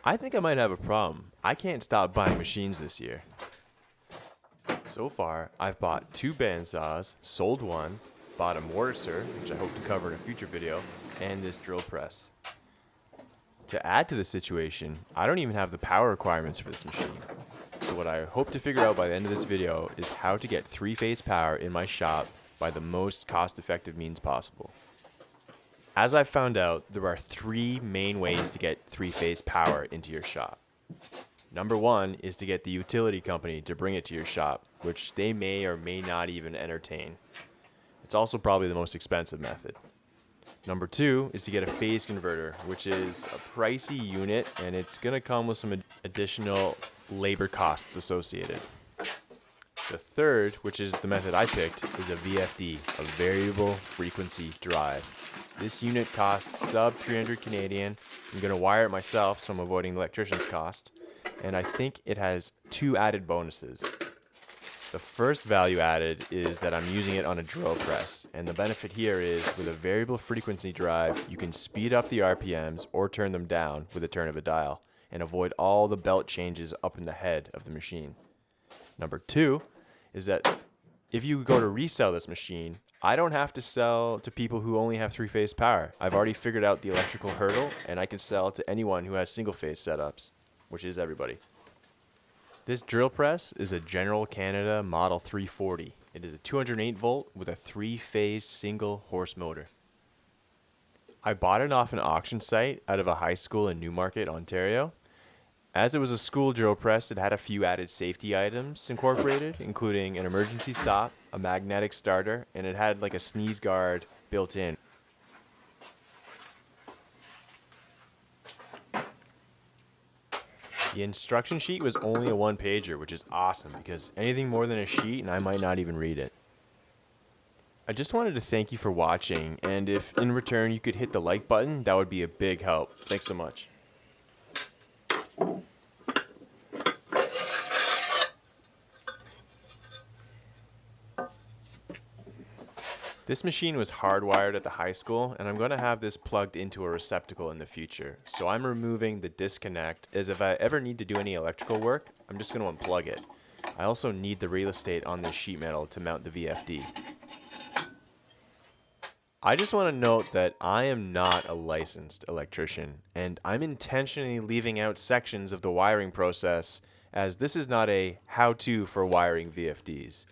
I think I might have a problem. I can't stop buying machines this year. So far, I've bought 2 bandsaws, sold one, bought a mortiser, which I hope to cover in a future video, and this drill press. To add to the situation, I don't even have the power requirements for this machine. So what I hope to figure out by the end of this video is how to get 3-phase power in my shop by the most cost-effective means possible. As I've found out, there are 3 main ways to get 3-phase power into your shop. Number 1 is to get the utility company to bring it to your shop, which they may or may not even entertain. It's also probably the most expensive method. Number 2 is to get a phase converter, which is a pricey unit and it's going to come with some additional labor costs associated. The third, which is the method I picked, is a VFD, a variable frequency drive. This unit costs sub 300 Canadian. I'm going to wire it myself, so I'm avoiding the electrician's cost. And I think it has 2 added bonuses. The first value added is that I'm using it on a drill press. And the benefit here is with a variable frequency drive, you can speed up the RPMs or turn them down with a turn of a dial and avoid all the belt changes up in the head of the machine. Number 2 is that if you go to resell this machine, I don't have to sell to people who only have 3-phase power. I've already figured out the electrical hurdle, and I can sell to anyone who has single-phase setups, which is everybody. This drill press is a General Canada Model 340. It is a 208 volt with a 3-phase single horse motor. I bought it off an auction site out of a high school in Newmarket, Ontario. As it was a school drill press, it had a few added safety items incorporated, including an emergency stop, a magnetic starter, and it had like a sneeze guard built in. The instruction sheet was only a 1-pager, which is awesome because anything more than a sheet and I might not even read it. I just wanted to thank you for watching, and if in return you could hit the like button, that would be a big help. Thanks so much. This machine was hardwired at the high school, and I'm going to have this plugged into a receptacle in the future. So I'm removing the disconnect, as if I ever need to do any electrical work, I'm just going to unplug it. I also need the real estate on this sheet metal to mount the VFD. I just want to note that I am not a licensed electrician, and I'm intentionally leaving out sections of the wiring process, as this is not a how-to for wiring VFDs.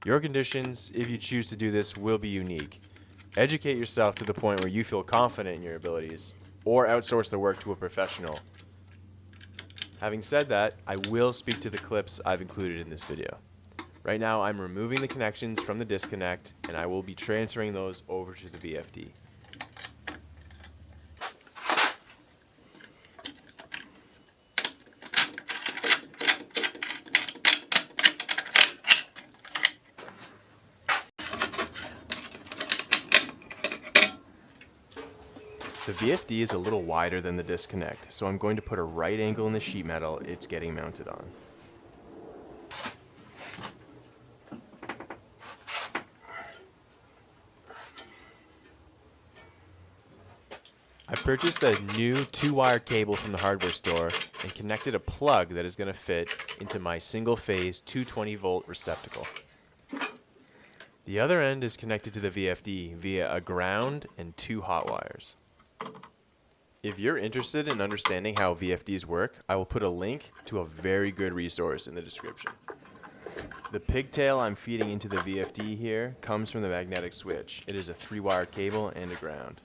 Your conditions, if you choose to do this, will be unique. Educate yourself to the point where you feel confident in your abilities, or outsource the work to a professional. Having said that, I will speak to the clips I've included in this video. Right now, I'm removing the connections from the disconnect, and I will be transferring those over to the VFD. The VFD is a little wider than the disconnect, so I'm going to put a right angle in the sheet metal it's getting mounted on. I purchased a new 2-wire cable from the hardware store and connected a plug that is going to fit into my single-phase 220 volt receptacle. The other end is connected to the VFD via a ground and 2 hot wires. If you're interested in understanding how VFDs work, I will put a link to a very good resource in the description. The pigtail I'm feeding into the VFD here comes from the magnetic switch. It is a 3-wire cable and a ground.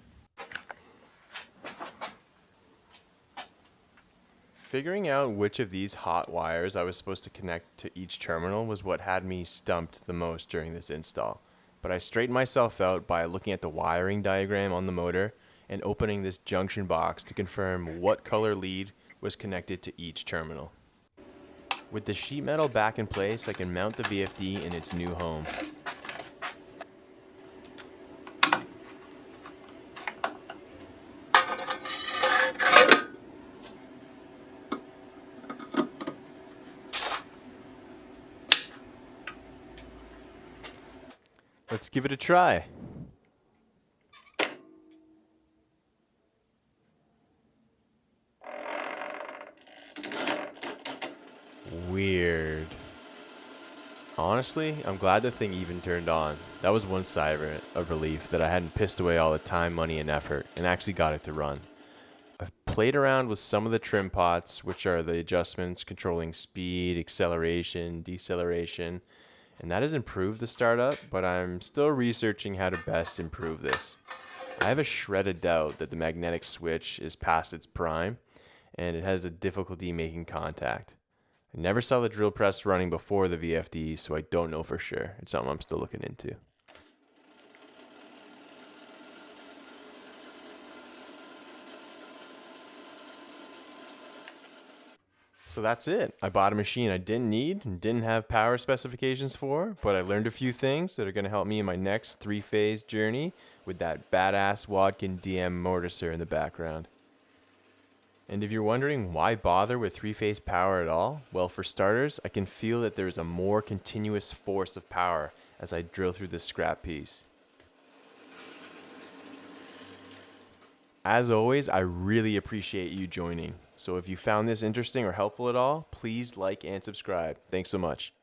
Figuring out which of these hot wires I was supposed to connect to each terminal was what had me stumped the most during this install. But I straightened myself out by looking at the wiring diagram on the motor and opening this junction box to confirm what color lead was connected to each terminal. With the sheet metal back in place, I can mount the VFD in its new home. Let's give it a try. Weird. Honestly, I'm glad the thing even turned on. That was one sigh of relief that I hadn't pissed away all the time, money, and effort, and actually got it to run. I've played around with some of the trim pots, which are the adjustments controlling speed, acceleration, deceleration, and that has improved the startup, but I'm still researching how to best improve this. I have a shredded doubt that the magnetic switch is past its prime, and it has a difficulty making contact. I never saw the drill press running before the VFDs, so I don't know for sure. It's something I'm still looking into. So that's it. I bought a machine I didn't need and didn't have power specifications for, but I learned a few things that are going to help me in my next 3-phase journey with that badass Wadkin DM mortiser in the background. And if you're wondering why bother with 3-phase power at all, well, for starters, I can feel that there's a more continuous force of power as I drill through this scrap piece. As always, I really appreciate you joining. So if you found this interesting or helpful at all, please like and subscribe. Thanks so much.